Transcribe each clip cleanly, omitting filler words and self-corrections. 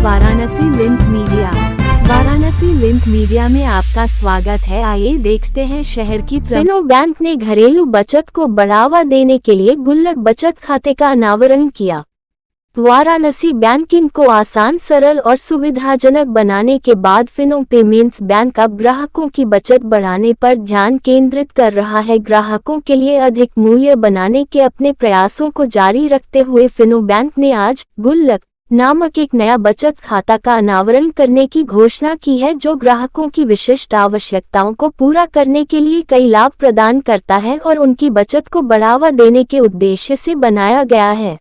Varanasi link media. Varanasi link media में आपका स्वागत है। आइए देखते हैं शहर की फिनो बैंक ने घरेलू बचत को बढ़ावा देने के लिए गुल्लक बचत खाते का अनावरण किया। वाराणसी बैंकिंग को आसान, सरल और सुविधाजनक बनाने के बाद फिनो पेमेंट्स बैंक अब ग्राहकों की बचत बढ़ाने पर ध्यान केंद्रित कर रहा है। ग्राहकों के लिए अधिक मूल्य बनाने के अपने प्रयासों को जारी रखते हुए फिनो बैंक ने आज गुल्लक नामक एक नया बचत खाता का अनावरण करने की घोषणा की है, जो ग्राहकों की विशिष्ट आवश्यकताओं को पूरा करने के लिए कई लाभ प्रदान करता है और उनकी बचत को बढ़ावा देने के उद्देश्य से बनाया गया है।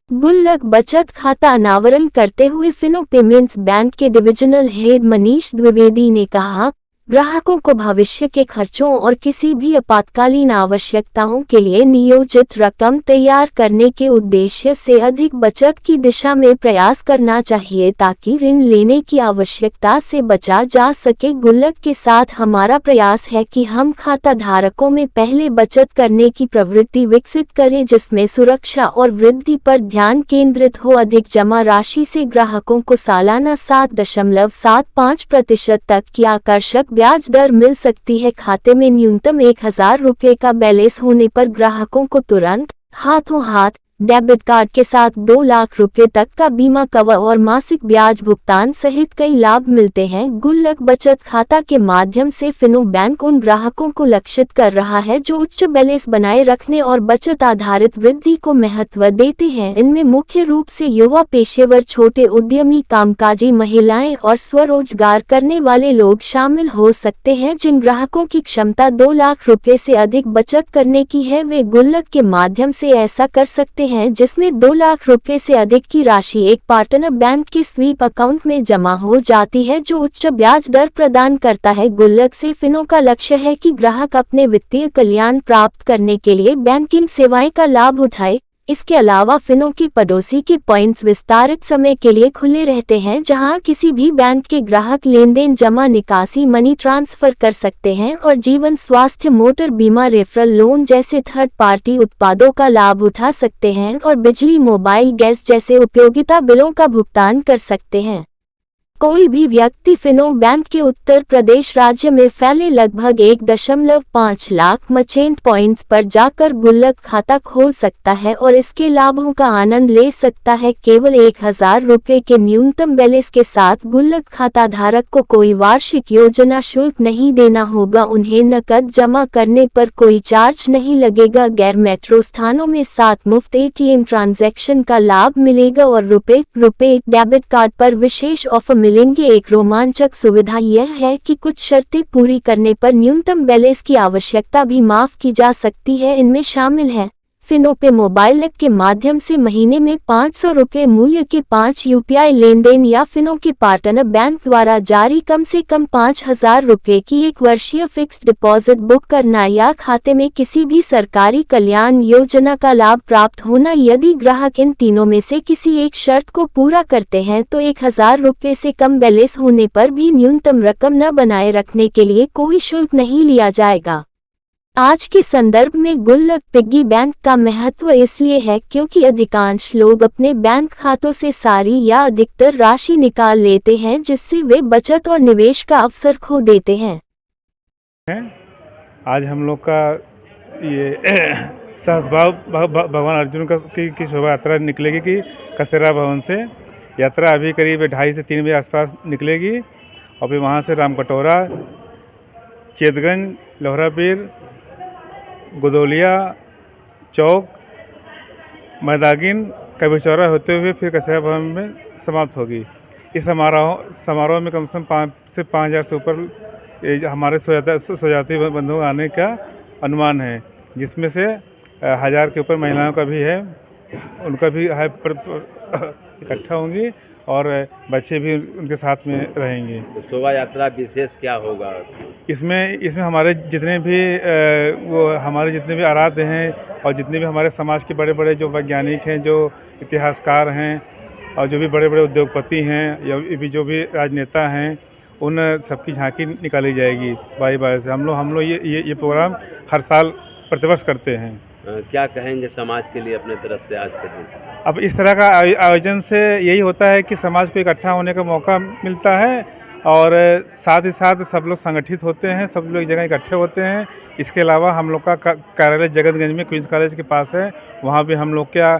गुल्लक बचत खाता अनावरण करते हुए फिनो पेमेंट्स बैंक के डिविजनल हेड मनीष द्विवेदी ने कहा, ग्राहकों को भविष्य के खर्चों और किसी भी आपातकालीन आवश्यकताओं के लिए नियोजित रकम तैयार करने के उद्देश्य से अधिक बचत की दिशा में प्रयास करना चाहिए ताकि ऋण लेने की आवश्यकता से बचा जा सके। गुल्लक के साथ हमारा प्रयास है कि हम खाता धारकों में पहले बचत करने की प्रवृत्ति विकसित करें, जिसमें सुरक्षा और वृद्धि पर ध्यान केंद्रित हो। अधिक जमा राशि से ग्राहकों को सालाना 7.75% तक की आकर्षक ब्याज दर मिल सकती है। खाते में न्यूनतम 1000 रुपये का बैलेंस होने पर ग्राहकों को तुरंत हाथों हाथ डेबिट कार्ड के साथ 2 लाख रुपये तक का बीमा कवर और मासिक ब्याज भुगतान सहित कई लाभ मिलते हैं। गुल्लक बचत खाता के माध्यम से फिनो बैंक उन ग्राहकों को लक्षित कर रहा है जो उच्च बैलेंस बनाए रखने और बचत आधारित वृद्धि को महत्व देते हैं। इनमें मुख्य रूप से युवा, पेशेवर, छोटे उद्यमी, कामकाजी महिलाएं और स्वरोजगार करने वाले लोग शामिल हो सकते हैं। जिन ग्राहकों की क्षमता 2 लाख रुपये से अधिक बचत करने की है, वे गुल्लक के माध्यम से ऐसा कर सकते हैं, जिसमें 2 लाख रुपए से अधिक की राशि एक पार्टनर बैंक के स्वीप अकाउंट में जमा हो जाती है, जो उच्च ब्याज दर प्रदान करता है। गुल्लक से फिनो का लक्ष्य है कि ग्राहक अपने वित्तीय कल्याण प्राप्त करने के लिए बैंकिंग सेवाएं का लाभ उठाए। इसके अलावा फिनो के पड़ोसी के पॉइंट्स विस्तारित समय के लिए खुले रहते हैं, जहां किसी भी बैंक के ग्राहक लेनदेन, जमा, निकासी, मनी ट्रांसफर कर सकते हैं और जीवन, स्वास्थ्य, मोटर बीमा, रेफरल लोन जैसे थर्ड पार्टी उत्पादों का लाभ उठा सकते हैं और बिजली, मोबाइल, गैस जैसे उपयोगिता बिलों का भुगतान कर सकते हैं। कोई भी व्यक्ति फिनो बैंक के उत्तर प्रदेश राज्य में फैले लगभग 1.5 लाख मर्चेंट पॉइंट्स पर जाकर गुल्लक खाता खोल सकता है और इसके लाभों का आनंद ले सकता है। केवल 1000 रुपये के न्यूनतम बैलेंस के साथ गुल्लक खाता धारक को कोई वार्षिक योजना शुल्क नहीं देना होगा। उन्हें नकद जमा करने पर कोई चार्ज नहीं लगेगा। गैर मेट्रो स्थानों में 7 मुफ्त ATM ट्रांजैक्शन का लाभ मिलेगा और रुपए डेबिट कार्ड पर विशेष ऑफर मिलेंगे। एक रोमांचक सुविधा यह है कि कुछ शर्तें पूरी करने पर न्यूनतम बैलेंस की आवश्यकता भी माफ की जा सकती है। इनमें शामिल है फिनो पे मोबाइल ऐप के माध्यम से महीने में 500 रुपये मूल्य के 5 UPI लेनदेन या फिनो के पार्टनर बैंक द्वारा जारी कम से कम 5000 रुपये की 1 वर्षीय फिक्स्ड डिपॉजिट बुक करना या खाते में किसी भी सरकारी कल्याण योजना का लाभ प्राप्त होना। यदि ग्राहक इन तीनों में से किसी एक शर्त को पूरा करते हैं तो 1000 रुपये से कम बैलेंस होने पर भी न्यूनतम रकम न बनाए रखने के लिए कोई शुल्क नहीं लिया जाएगा। आज के संदर्भ में गुल्लक पिग्गी बैंक का महत्व इसलिए है क्योंकि अधिकांश लोग अपने बैंक खातों से सारी या अधिकतर राशि निकाल लेते हैं, जिससे वे बचत और निवेश का अवसर खो देते हैं। आज हम लोग का ये सहस्भाव भगवान अर्जुन की शोभा यात्रा निकलेगी कि कसेरा भवन से। यात्रा अभी करीब 2:30 से 3 बजे आसपास निकलेगी और फिर वहाँ से रामकटोरा, चेतगंज, लोहरापीर, गोदौलिया चौक, मैदागिन, कबीरचौरा होते हुए फिर कसेरा भवन में समाप्त होगी। इस समारोह में कम से कम 5 से 5000 से ऊपर हमारे स्वजाति बंधुओं आने का अनुमान है, जिसमें से 1000 के ऊपर महिलाओं का भी है, उनका भी इकट्ठा होंगी और बच्चे भी उनके साथ में रहेंगे। तो शोभा यात्रा विशेष क्या होगा? इसमें हमारे जितने भी आराध्य हैं और जितने भी हमारे समाज के बड़े बड़े जो वैज्ञानिक हैं, जो इतिहासकार हैं और जो भी बड़े बड़े उद्योगपति हैं या भी जो भी राजनेता हैं, उन सबकी झांकी निकाली जाएगी। बारी बारी से हम लोग ये प्रोग्राम हर साल प्रतिवर्ष करते हैं। क्या कहेंगे समाज के लिए अपने तरफ से आज के दिन? अब इस तरह का आयोजन से यही होता है कि समाज को इकट्ठा होने का मौका मिलता है और साथ ही साथ सब लोग संगठित होते हैं, सब लोग एक जगह इकट्ठे होते हैं। इसके अलावा हम लोग का कार्यालय जगतगंज में क्वींस कॉलेज के पास है, वहाँ भी हम लोग क्या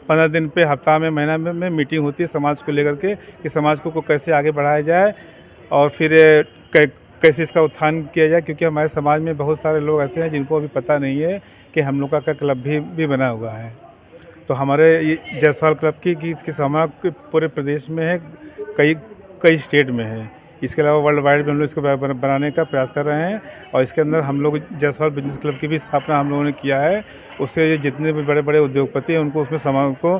15 दिन पे, हफ्ता में, महीना में मीटिंग होती है समाज को लेकर के कि समाज को कैसे आगे बढ़ाया जाए और फिर कैसे इसका उत्थान किया जाए, क्योंकि हमारे समाज में बहुत सारे लोग ऐसे हैं जिनको अभी पता नहीं है कि हम लोग का क्लब भी बना हुआ है। तो हमारे ये जायसवाल क्लब की समाज पूरे प्रदेश में है, कई स्टेट में है। इसके अलावा वर्ल्ड वाइड में हम लोग इसको बनाने का प्रयास कर रहे हैं और इसके अंदर हम लोग जायसवाल बिजनेस क्लब की भी स्थापना हम लोगों ने किया है। उससे जितने भी बड़े बड़े उद्योगपति हैं उनको उसमें समाज को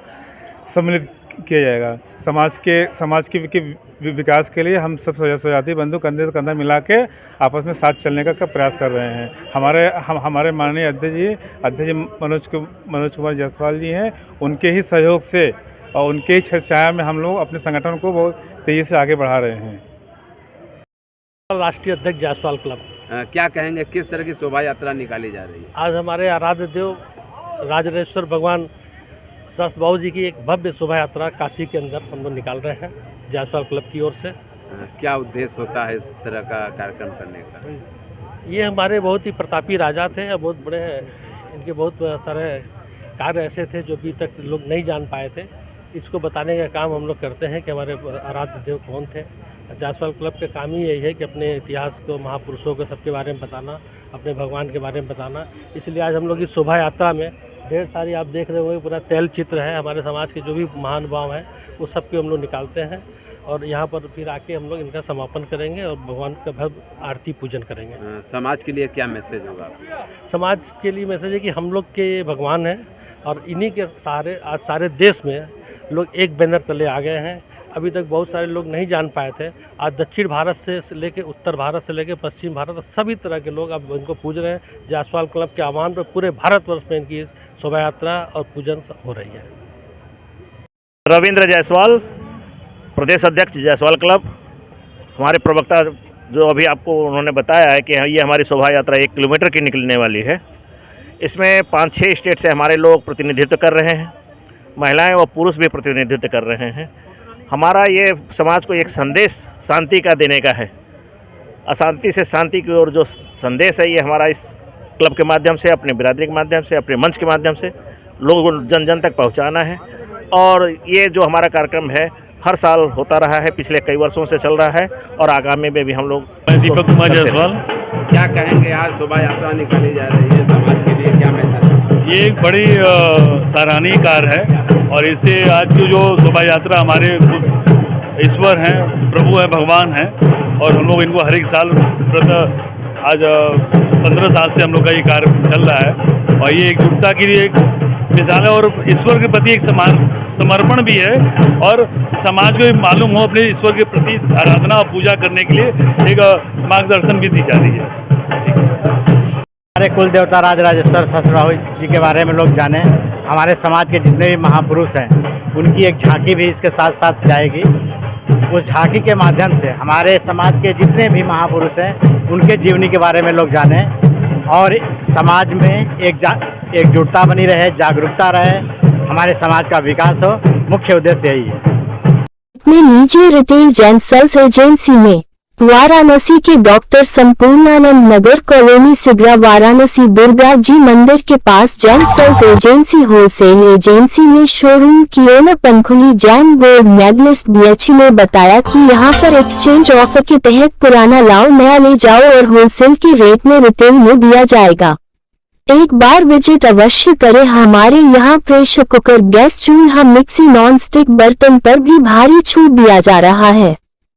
सम्मिलित किया जाएगा। समाज के विकास के लिए हम सब स्वजाति बंधु कंधे से कंधा मिला के आपस में साथ चलने का प्रयास कर रहे हैं। हमारे माननीय अध्यक्ष मनोज कुमार जायसवाल जी हैं, उनके ही सहयोग से और उनके ही छाया में हम लोग अपने संगठन को बहुत तेजी से आगे बढ़ा रहे हैं। राष्ट्रीय अध्यक्ष जायसवाल क्लब। क्या कहेंगे, किस तरह की शोभा यात्रा निकाली जा रही है? आज हमारे आराध्य देव राजराजेश्वर भगवान सहस्त्र बाबू जी की एक भव्य शोभा यात्रा काशी के अंदर हम लोग निकाल रहे हैं जायसवाल क्लब की ओर से। क्या उद्देश्य होता है इस तरह का कार्यक्रम करने का? ये हमारे बहुत ही प्रतापी राजा थे, बहुत बड़े, इनके बहुत सारे कार्य ऐसे थे जो अभी तक लोग नहीं जान पाए थे। इसको बताने का काम हम लोग करते हैं कि हमारे आराध्य देव कौन थे। जायसवाल क्लब का काम ही यही है कि अपने इतिहास को, महापुरुषों को, सबके बारे में बताना, अपने भगवान के बारे में बताना। इसलिए आज हम लोग इस शोभा यात्रा में ढेर सारी, आप देख रहे होंगे, पूरा तैल चित्र है हमारे समाज के जो भी महानुभाव हैं वो सबके हम लोग निकालते हैं और यहाँ पर फिर आके हम लोग इनका समापन करेंगे और भगवान का भव्य आरती पूजन करेंगे। समाज के लिए क्या मैसेज होगा? समाज के लिए मैसेज है कि हम लोग के भगवान हैं और इन्हीं के सहारे आज सारे देश में लोग एक बैनर तले आ गए हैं। अभी तक बहुत सारे लोग नहीं जान पाए थे, आज दक्षिण भारत से लेकर उत्तर भारत से लेकर पश्चिम भारत, सभी तरह के लोग अब इनको पूज रहे हैं। जायसवाल क्लब के आह्वान पर पूरे भारतवर्ष में इनकी शोभा यात्रा और पूजन हो रही है। रविंद्र जायसवाल, प्रदेश अध्यक्ष जायसवाल क्लब। हमारे प्रवक्ता जो अभी आपको उन्होंने बताया है कि ये हमारी शोभा यात्रा 1 किलोमीटर की निकलने वाली है। इसमें 5-6 स्टेट से हमारे लोग प्रतिनिधित्व कर रहे हैं, महिलाएं व पुरुष भी प्रतिनिधित्व कर रहे हैं। हमारा ये समाज को एक संदेश शांति का देने का है, अशांति से शांति की ओर जो संदेश है ये हमारा इस क्लब के माध्यम से, अपने बिरादरी के माध्यम से, अपने मंच के माध्यम से लोगों जन जन तक पहुंचाना है। और ये जो हमारा कार्यक्रम है हर साल होता रहा है, पिछले कई वर्षों से चल रहा है और आगामी में भी हम लोग। दीपक कुमार जायसवाल। क्या कहेंगे, आज शोभा यात्रा निकाली जा रही है, समाज के लिए क्या मैसेज? ये एक बड़ी सराहनीय कार्य है और इससे आज की जो शोभा यात्रा हमारे ईश्वर हैं, प्रभु हैं, भगवान हैं और हम लोग इनको हर एक साल आज 15 साल से हम लोग का ये कार्य चल रहा है और ये एकजुटता की एक मिसाल है और ईश्वर के प्रति एक समर्पण भी है और समाज को मालूम हो अपने ईश्वर के प्रति आराधना और पूजा करने के लिए एक मार्गदर्शन भी दी जा रही है। हमारे कुल देवता राजराजेश्वर सहस्त्र बाबू जी के बारे में लोग जाने, हमारे समाज के जितने भी महापुरुष हैं उनकी एक झांकी भी इसके साथ साथ जाएगी। उस झांकी के माध्यम से हमारे समाज के जितने भी महापुरुष हैं उनके जीवनी के बारे में लोग जाने और समाज में एकजुटता बनी रहे, जागरूकता रहे, हमारे समाज का विकास हो। मुख्य उद्देश्य यही है। अपने निजी रिटेल जेंट्स एजेंसी में वाराणसी के डॉक्टर संपूर्णानंद नगर कॉलोनी सिगरा वाराणसी दुर्गा जी मंदिर के पास जेंट्स एजेंसी होलसेल एजेंसी में शोरूम की ओनर पंखुली जैन बोर्ड मेडलिस्ट बीएचई ने बताया कि यहां पर एक्सचेंज ऑफर के तहत पुराना लाओ नया ले जाओ और होलसेल के रेट में रिटेल में दिया जाएगा। एक बार विजिट अवश्य करें। हमारे यहाँ प्रेशर कुकर, गैस चूल्हा, मिक्सी, नॉन स्टिक बर्तन पर भी भारी छूट दिया जा रहा है।